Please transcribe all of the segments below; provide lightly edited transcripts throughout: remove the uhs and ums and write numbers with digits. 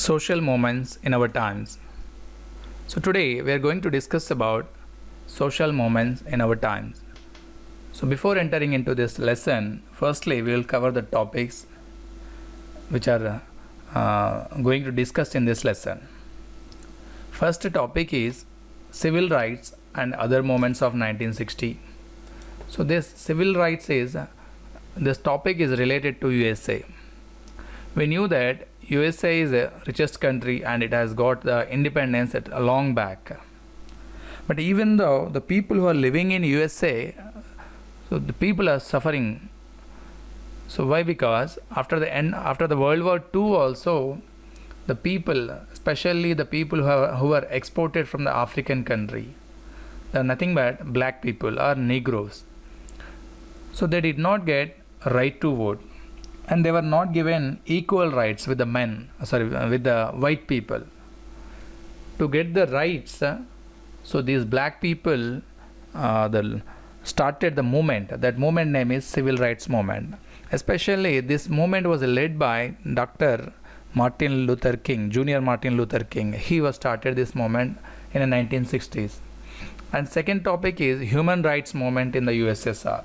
Social moments in our times. So today we are going to discuss about social moments in our times. So before entering into this lesson, firstly we will cover the topics which are going to discuss in this lesson. First topic is civil rights and other moments of 1960. So this civil rights this topic is related to USA. We knew that USA is the richest country and it has got the independence at a long back. But even though the people who are living in USA, so the people are suffering. So why? Because after the World War II also, the people, especially the people who are exported from the African country, they are nothing but black people or Negroes. So they did not get a right to vote. And they were not given equal rights with with the white people. To get the rights, so these black people started the movement. That movement name is Civil Rights Movement. Especially this movement was led by Dr. Martin Luther King, Junior Martin Luther King. He was started this movement in the 1960s. And second topic is human rights movement in the USSR.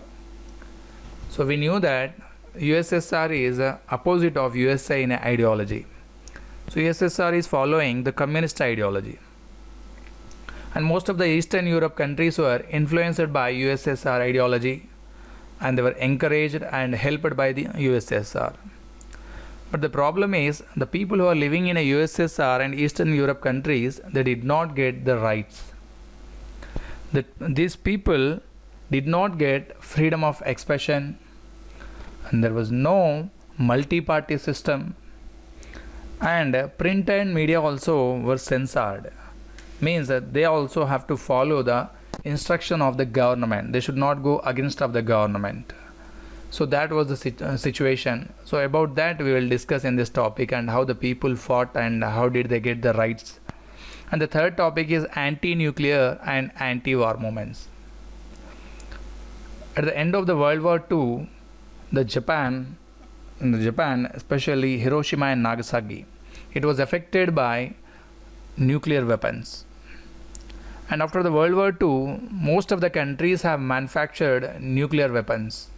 So we knew that USSR is opposite of USA in ideology. So USSR is following the communist ideology. And most of the Eastern Europe countries were influenced by USSR ideology and they were encouraged and helped by the USSR. But the problem is the people who are living in a USSR and Eastern Europe countries, they did not get the rights. These people did not get freedom of expression, and there was no multi-party system, and print and media also were censored. Means that they also have to follow the instruction of the government. They should not go against of the government. So that was the situation. So about that we will discuss in this topic, and how the people fought and how did they get the rights. And the third topic is anti-nuclear and anti-war movements. At the end of the World War II, Japan, especially Hiroshima and Nagasaki, it was affected by nuclear weapons. And after the World War II, most of the countries have manufactured nuclear weapons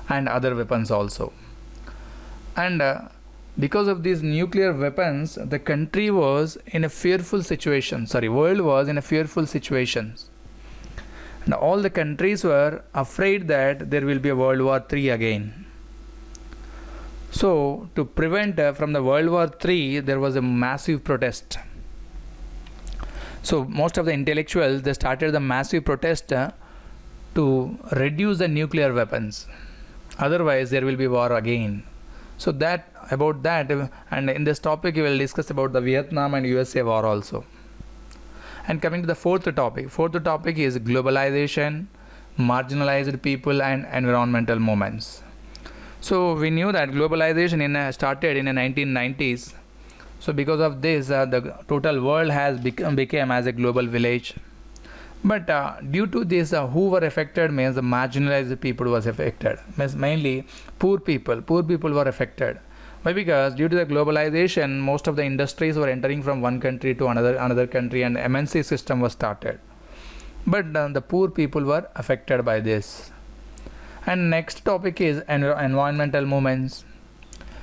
and other weapons also. And because of these nuclear weapons, the country was in a fearful situation. World was in a fearful situation. And all the countries were afraid that there will be a World War III again. So to prevent from the World War III, there was a massive protest. So most of the intellectuals, they started the massive protest to reduce the nuclear weapons. Otherwise there will be war again. So about that, and in this topic we will discuss about the Vietnam and USA war also. And coming to the fourth topic is globalization, marginalized people and environmental movements. So we knew that globalization started in the 1990s. So because of this, the total world has become as a global village. But due to this, who were affected means the marginalized people was affected. Means mainly poor people were affected. Why? Because due to the globalization, most of the industries were entering from one country to another country, and MNC system was started. But the poor people were affected by this. And next topic is environmental movements.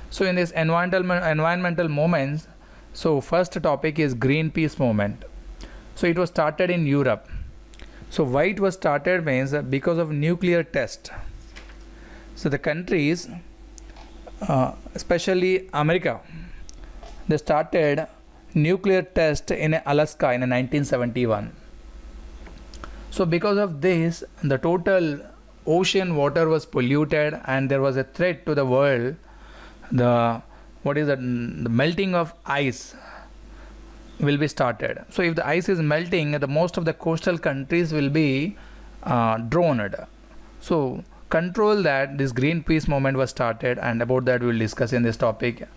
So in this environmental movements, so first topic is Greenpeace movement. So it was started in Europe. So why it was started means because of nuclear test. So the countries, especially America, they started nuclear test in Alaska in 1971. So because of this, the total ocean water was polluted and there was a threat to the world. The melting of ice will be started. So if the ice is melting, the most of the coastal countries will be drowned. So control that, this Greenpeace movement was started, and about that we will discuss in this topic.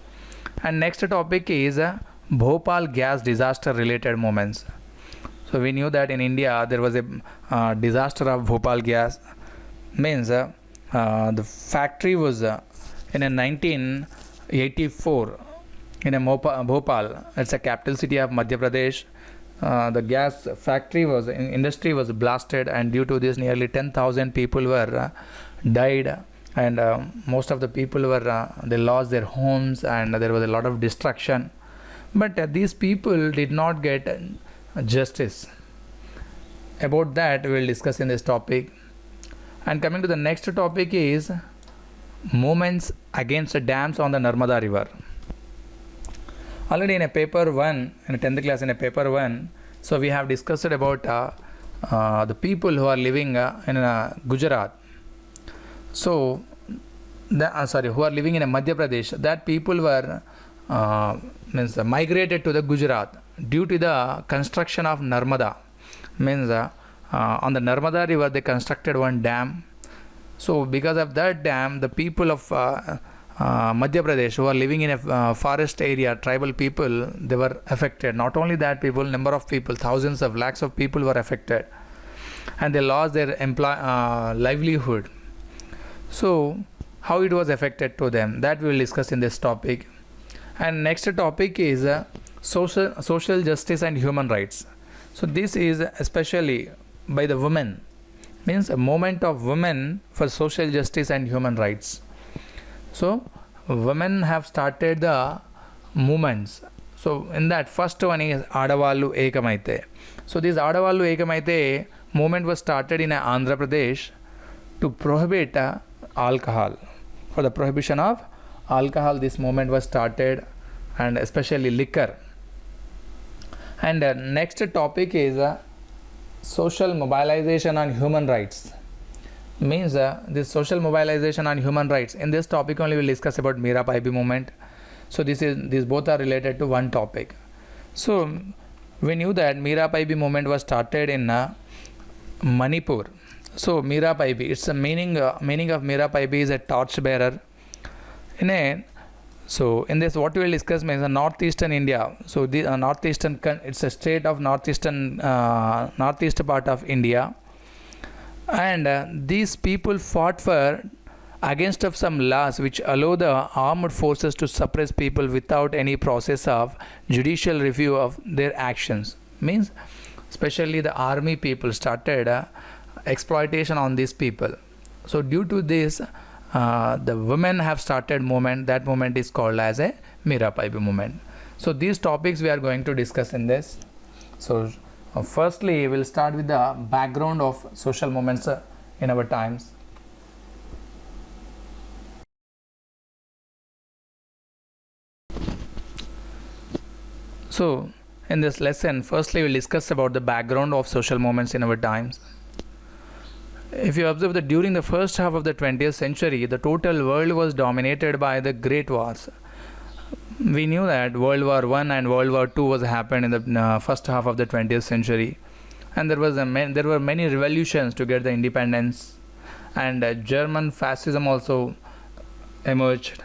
And next topic is Bhopal gas disaster related movements. So we knew that in India there was a disaster of Bhopal gas. Means the factory was in 1984 in a Bhopal. It's a capital city of Madhya Pradesh. The gas factory industry was blasted, and due to this, nearly 10,000 people were died, and most of the people were they lost their homes, and there was a lot of destruction. But these people did not get justice. About that, we will discuss in this topic. And coming to the next topic is movements against the dams on the Narmada river. Already in a paper 1, in a 10th class in a paper 1, so we have discussed about the people who are living in Gujarat. So, who are living in Madhya Pradesh, that people were migrated to the Gujarat due to the construction of Narmada. On the Narmada river they constructed one dam. So because of that dam, the people of Madhya Pradesh who are living in a forest area, tribal people, they were affected. Not only that, people, number of people, thousands of lakhs of people were affected, and they lost their livelihood. So how it was affected to them, that we will discuss in this topic. And next topic is social justice and human rights. So this is especially by the women, means a movement of women for social justice and human rights. So women have started the movements. So in that, first one is Adavallu Ekamaite. So this Adavallu Ekamaite movement was started in Andhra Pradesh to prohibit alcohol. For the prohibition of alcohol, this movement was started, and especially liquor. And next topic is social mobilization on human rights. Means this social mobilization on human rights. In this topic only we will discuss about Mira Paibi movement. So these both are related to one topic. So we knew that Mira Paibi movement was started in Manipur. So Mira Paibi, it's a meaning of Mira Paibi is a torch bearer. So in this, what we will discuss means northeastern India. So the northeastern, it's a state of northeast part of India, and these people fought for against of some laws which allow the armed forces to suppress people without any process of judicial review of their actions. Means especially the army people started exploitation on these people. So due to this, the women have started movement. That movement is called as a Mira Paibi movement. So these topics we are going to discuss in this. So firstly, we'll start with the background of social movements in our times. So in this lesson, firstly we'll discuss about the background of social movements in our times. If you observe that during the first half of the 20th century, the total world was dominated by the great wars. We knew that World War I and World War II was happened in the first half of the 20th century, and there were many revolutions to get the independence, and German fascism also emerged.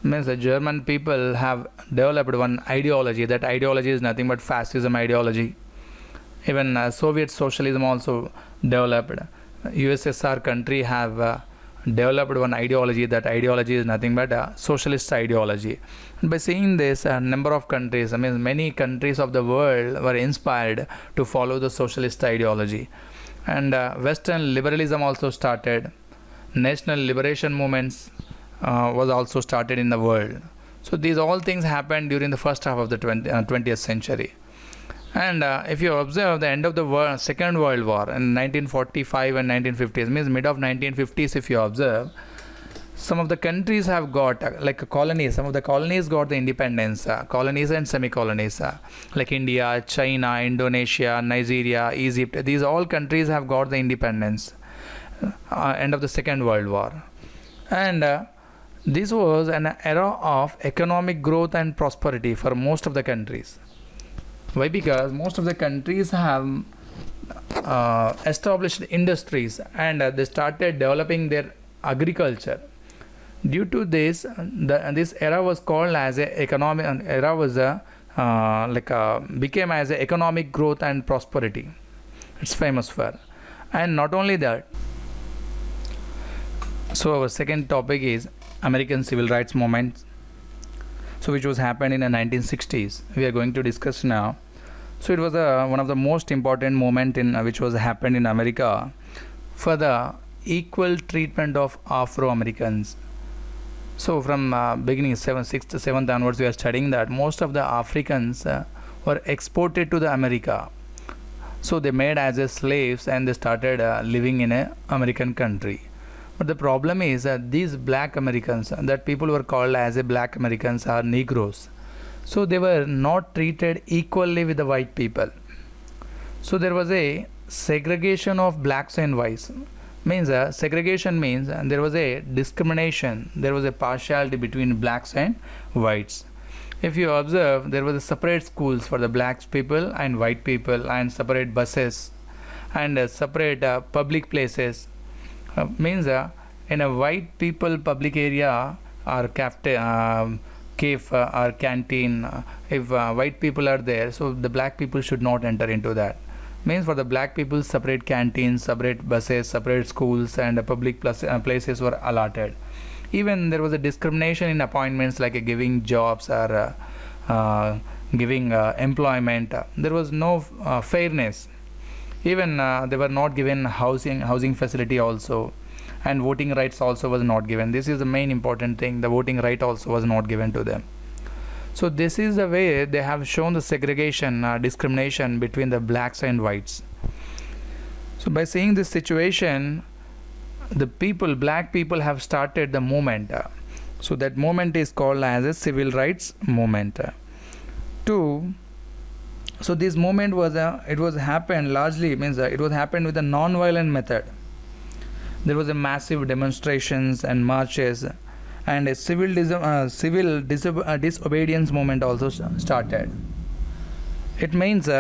Means the German people have developed one ideology. That ideology is nothing but fascism ideology. Even Soviet socialism also developed. USSR country have developed one ideology. That ideology is nothing but a socialist ideology. And by seeing this, a number of countries, many countries of the world were inspired to follow the socialist ideology. And Western liberalism also started. National liberation movements was also started in the world. So these all things happened during the first half of the 20th century. And if you observe the end of the Second World War in 1945 and 1950s, means mid of 1950s, if you observe, some of the countries have got like colonies. Some of the colonies got the independence, colonies and semi-colonies, like India, China, Indonesia, Nigeria, Egypt. These all countries have got the independence end of the Second World War. And this was an era of economic growth and prosperity for most of the countries. Why? Because most of the countries have established industries, and they started developing their agriculture. Due to this, this era was called as a economic era was became as a economic growth and prosperity. It's famous for. And not only that, so our second topic is American civil rights movement. so which was happened in the 1960s. We are going to discuss now. So it was one of the most important moment in which was happened in America for the equal treatment of Afro-Americans. So from beginning 6th to 7th onwards, we are studying that most of the Africans were exported to the America. So they made as a slaves and they started living in a American country. But the problem is that these black Americans, that people were called as a black Americans, are Negroes. So they were not treated equally with the white people. So there was a segregation of blacks and whites. Means segregation means there was a discrimination, there was a partiality between blacks and whites. If you observe, there was a separate schools for the black people and white people, and separate buses and separate public places. Means in a white people public area or cave or canteen, if white people are there, so the black people should not enter into that. Means for the black people, separate canteens, separate buses, separate schools, and public places were allotted. Even there was a discrimination in appointments, like giving jobs or giving employment. There was no fairness. Even they were not given housing facility also, and voting rights also was not given. This is the main important thing. The voting right also was not given to them. So this is the way they have shown the segregation, discrimination between the blacks and whites. So by seeing this situation, the black people have started the movement. So that movement is called as a civil rights movement. So this movement was it was happened largely, means it was happened with a non-violent method. There was a massive demonstrations and marches, and a civil disobedience movement also started. It means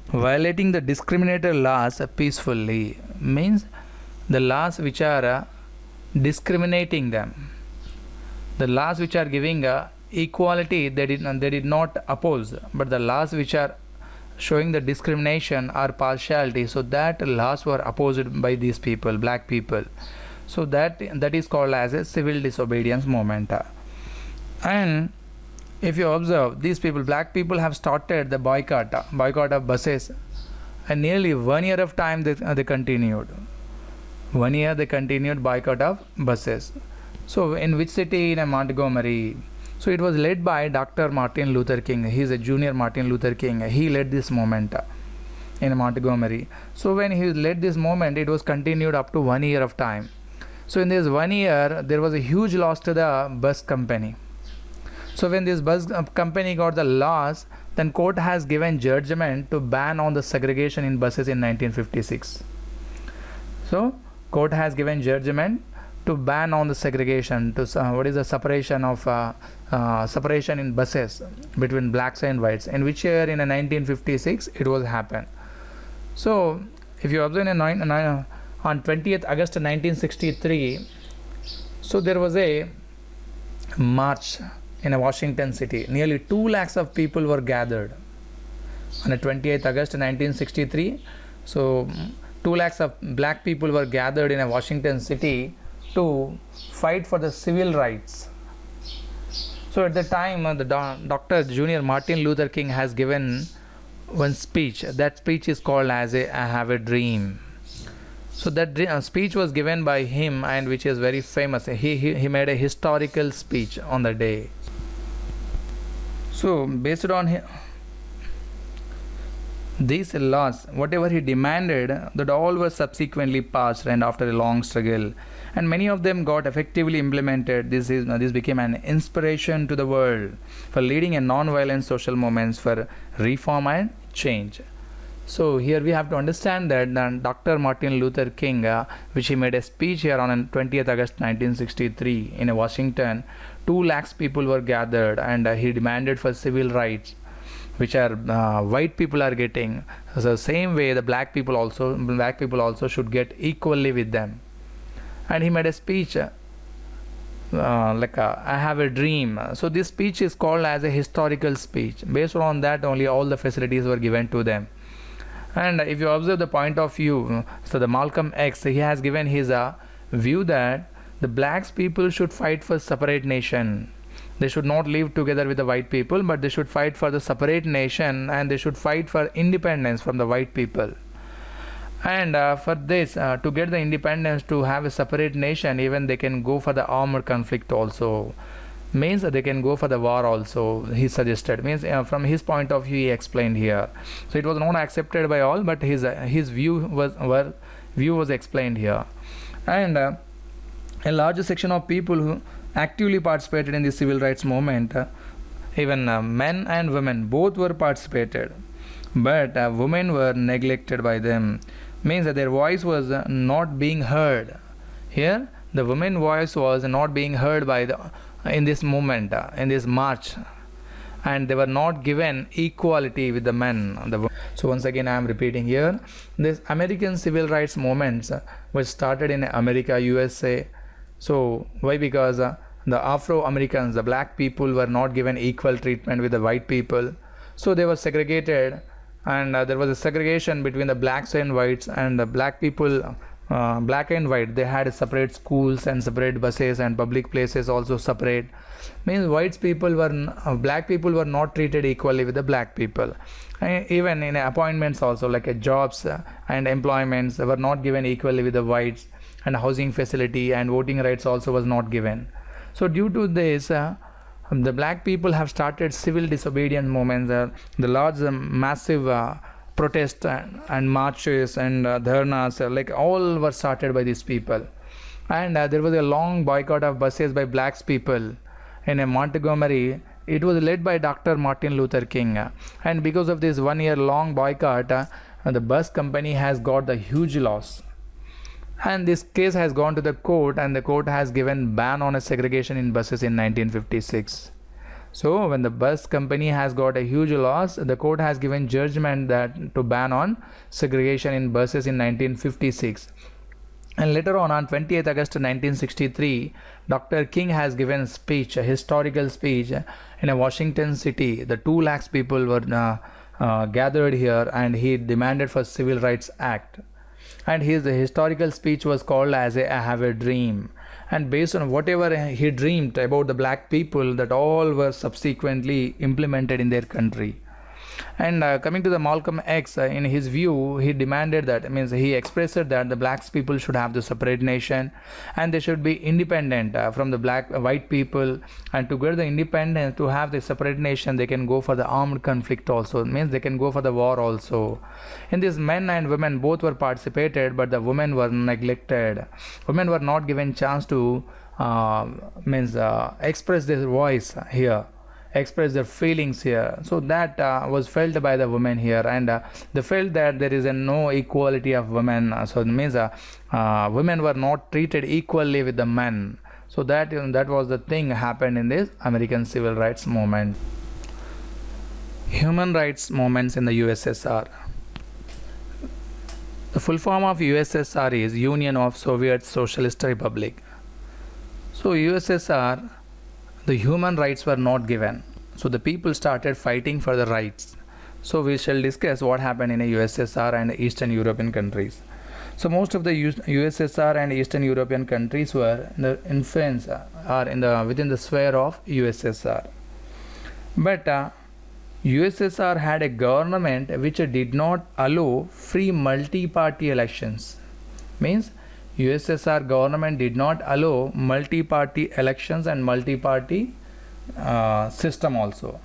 violating the discriminator laws peacefully, means the laws which are discriminating them, the laws which are giving equality, they did not oppose, but the laws which are showing the discrimination or partiality, so that laws were opposed by these people, black people. So that is called as a civil disobedience movement. And if you observe, these people, black people, have started the boycott of buses, and nearly 1 year of time they continued. 1 year they continued boycott of buses. So in which city? In Montgomery. So it was led by Dr. Martin Luther King. He is a junior Martin Luther King. He led this movement in Montgomery. So when he led this movement, it was continued up to 1 year of time. So in this 1 year, there was a huge loss to the bus company. So when this bus company got the loss, then court has given judgment to ban on the segregation in buses in 1956. So court has given judgment to ban on the segregation, to what is the separation of separation in buses between blacks and whites. In which year? In 1956 it was happened. So if you observe on 20th August 1963, so there was a march in Washington city. Nearly 2 lakhs of people were gathered on 28th August 1963. So 2 lakhs of black people were gathered in Washington city to fight for the civil rights. So at the time, the Dr. Junior Martin Luther King has given one speech. That speech is called as I Have a Dream. So that speech was given by him, and which is very famous. He made a historical speech on the day. So based on these laws, whatever he demanded, that all were subsequently passed, and after a long struggle, and many of them got effectively implemented. This became an inspiration to the world for leading a non-violent social movements for reform and change. So here we have to understand that Dr. Martin Luther King, which he made a speech here on 20th August 1963 in Washington, 2 lakhs people were gathered, and he demanded for civil rights, which are white people are getting. So the same way the black people also should get equally with them. And he made a speech like I have a dream. So this speech is called as a historical speech. Based on that only all the facilities were given to them. And if you observe the point of view, so the Malcolm X, he has given his view that the blacks people should fight for separate nation, They should not live together with the white people, but they should fight for the separate nation, and they should fight for independence from the white people. And for this, to get the independence, to have a separate nation, even they can go for the armed conflict also. Means they can go for the war also, he suggested. Means from his point of view, he explained here. So it was not accepted by all, but his view was explained here. And a large section of people who actively participated in the civil rights movement, even men and women both were participated, but women were neglected by them. Means that their voice was not being heard. Here the women voice was not being heard by the in this movement, in this march, and they were not given equality with the men. So once again I am repeating here, this American civil rights movements was started in America, USA. So why? Because the Afro-Americans, the black people, were not given equal treatment with the white people. So they were segregated, and there was a segregation between the blacks and whites, and the black people, black and white, they had separate schools and separate buses, and public places also separate. Means black people were not treated equally with the black people. Even in appointments also, like jobs and employments, were not given equally with the whites, and housing facility and voting rights also was not given. So due to this, the black people have started civil disobedience movements, the large massive protests and marches and dharnas, like all were started by these people. And there was a long boycott of buses by blacks people in Montgomery. It was led by Dr. Martin Luther King, and because of this 1 year long boycott, the bus company has got the huge loss. And this case has gone to the court, and the court has given ban on a segregation in buses in 1956. So when the bus company has got a huge loss, the court has given judgment that to ban on segregation in buses in 1956. And later on 20th August 1963, Dr. King has given a speech, a historical speech in a Washington city. The 2 lakhs people were gathered here, and he demanded for Civil Rights Act. And his historical speech was called as I Have a Dream. And based on whatever he dreamed about the black people, that all were subsequently implemented in their country. And coming to the Malcolm X, in his view, he demanded that, means he expressed that the black people should have the separate nation, and they should be independent from the white people. And to get the independence, to have the separate nation, they can go for the armed conflict also. It means they can go for the war also. In this, men and women both were participated, but the women were neglected. Women were not given chance to express their voice here, express their feelings here. So that was felt by the women here, and they felt that there is no equality of women. So it means women were not treated equally with the men. So that was the thing happened in this American civil rights movement. Human rights movements in the USSR. The full form of USSR is Union of Soviet Socialist Republic. So USSR, the human rights were not given. So the people started fighting for the rights. So we shall discuss what happened in the USSR and Eastern European countries. So most of the USSR and Eastern European countries were in the influence within the sphere of USSR. But USSR had a government which did not allow free multi-party elections. Means USSR government did not allow multi-party elections and multi-party system also.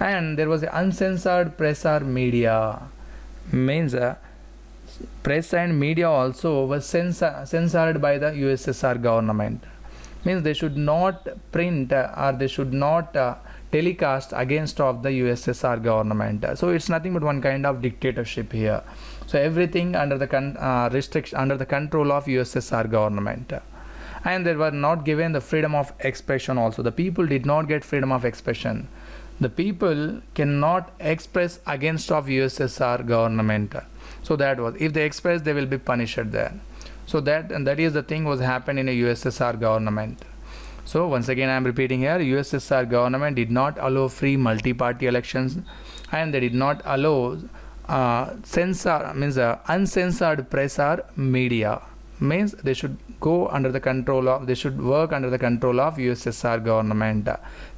And there was uncensored press or media. Means press and media also was censored by the USSR government. Means they should not print or they should not telecast against of the USSR government. So it's nothing but one kind of dictatorship here. So everything under the restriction, under the control of USSR government. And they were not given the freedom of expression also. The people did not get freedom of expression. The people cannot express against of USSR government. So that was, if they express, they will be punished there. So that is the thing was happened in a USSR government. So once again I am repeating here, USSR government did not allow free multi-party elections, and they did not allow uncensored press or media. means they should go under the control of, they should work under the control of USSR government.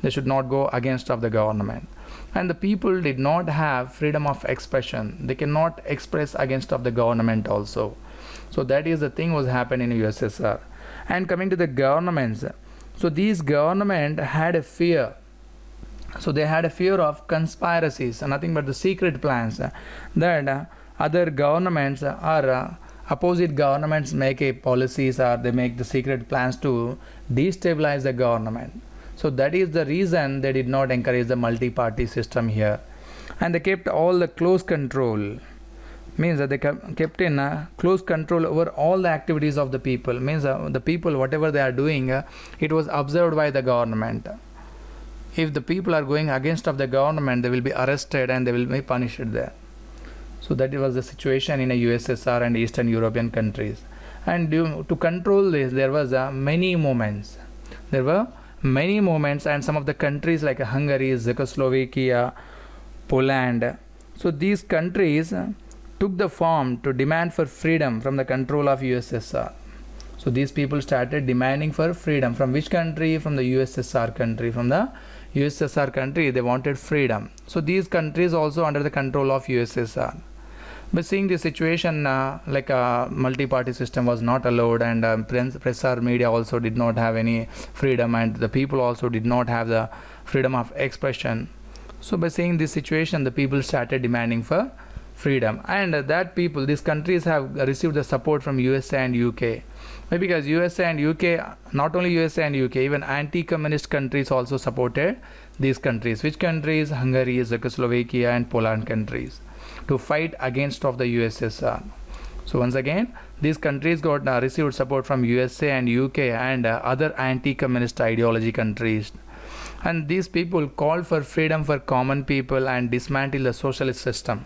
They should not go against of the government. And the people did not have freedom of expression. They cannot express against of the government also. So that is the thing was happening in USSR. And coming to the governments, so these government had a fear. So they had a fear of conspiracies, nothing but the secret plans that other governments or opposite governments make a policies, or they make the secret plans to destabilize the government. So that is the reason they did not encourage the multi-party system here. And they kept all the close control. Means that they kept in close control over all the activities of the people. Means the people, whatever they are doing, it was observed by the government. If the people are going against of the government, they will be arrested and they will be punished there. So that was the situation in a USSR and Eastern European countries. And to control this, there was many movements. There were many movements, and some of the countries like Hungary, Czechoslovakia, Poland. So these countries took the form to demand for freedom from the control of USSR. So these people started demanding for freedom. From which country? From the USSR country. From the USSR country, they wanted freedom. So these countries also under the control of USSR. But seeing the situation, like a multi-party system was not allowed, and press or media also did not have any freedom, and the people also did not have the freedom of expression. So by seeing this situation, the people started demanding for freedom, and that people, these countries have received the support from USA and UK. Maybe because USA and UK, not only USA and UK, even anti-communist countries also supported these countries. Which countries? Hungary, Czechoslovakia and Poland countries, to fight against of the USSR. So once again, these countries got received support from USA and UK and other anti-communist ideology countries. And these people called for freedom for common people and dismantle the socialist system.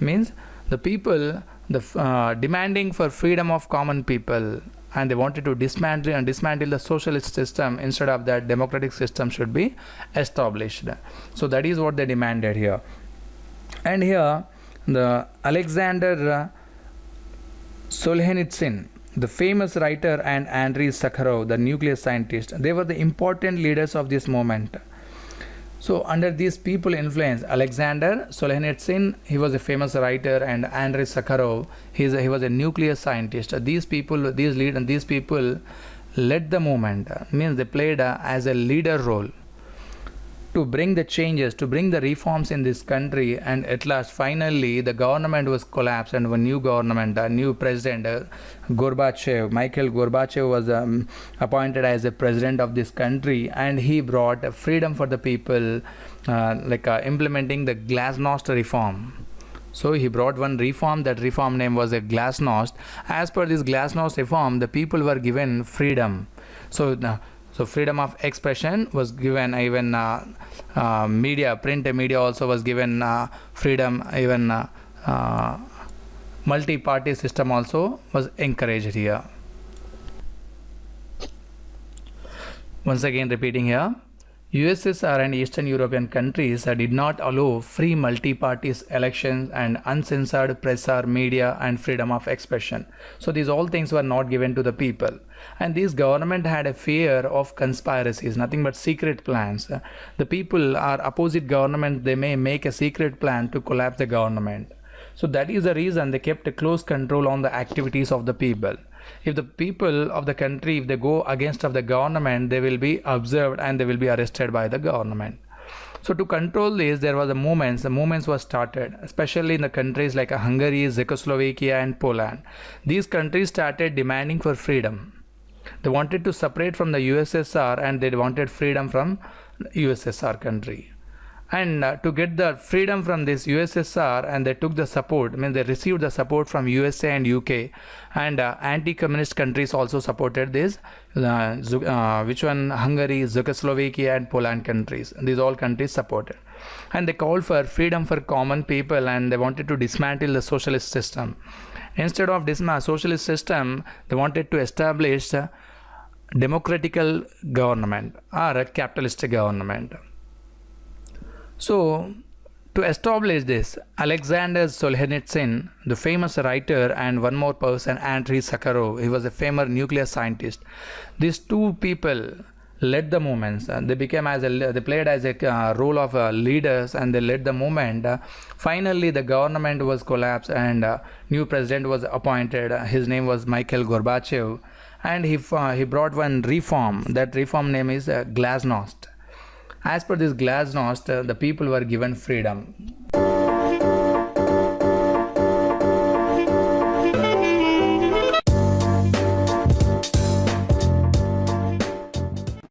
Means the people demanding for freedom of common people, and they wanted to dismantle the socialist system. Instead of that, democratic system should be established. So that is what they demanded here. And here the Alexander Solzhenitsyn, the famous writer, and Andrei Sakharov, the nuclear scientist, they were the important leaders of this movement. So under these people influence, Alexander Solzhenitsyn, he was a famous writer, and Andrei Sakharov, he was a nuclear scientist. These people led the movement. Means they played as a leader role to bring the changes, to bring the reforms in this country. And at last, finally, the government was collapsed, and a new government, a new president, Gorbachev, Mikhail Gorbachev, was appointed as the president of this country, and he brought freedom for the people, implementing the Glasnost reform. So he brought one reform. That reform name was a Glasnost. As per this Glasnost reform, the people were given freedom. So freedom of expression was given, even media, print media also was given freedom, even multi-party system also was encouraged here. Once again repeating here, USSR and Eastern European countries did not allow free multi-party elections and uncensored press or media and freedom of expression. So these all things were not given to the people. And this government had a fear of conspiracies, nothing but secret plans. The people or opposite government, they may make a secret plan to collapse the government. So that is the reason they kept a close control on the activities of the people. If the people of the country, if they go against of the government, they will be observed and they will be arrested by the government. So to control this, there was the movements were started, especially in the countries like Hungary, Czechoslovakia and Poland. These countries started demanding for freedom. They wanted to separate from the USSR, and they wanted freedom from USSR country. And to get the freedom from this USSR, and they took the support, they received the support from USA and UK, and anti-communist countries also supported this, which one? Hungary, Czechoslovakia and Poland countries. These all countries supported. And they called for freedom for common people, and they wanted to dismantle the socialist system. Instead of this socialist system, they wanted to establish a democratical government or a capitalist government. So To establish this, Alexander Solzhenitsyn, the famous writer, and one more person, Andrei Sakharov, he was a famous nuclear scientist. These two people led the movements. They became they played as a role of leaders, and they led the movement. Finally, the government was collapsed, and new president was appointed. His name was Mikhail Gorbachev, and he brought one reform. That reform name is Glasnost. As per this Glasnost, the people were given freedom.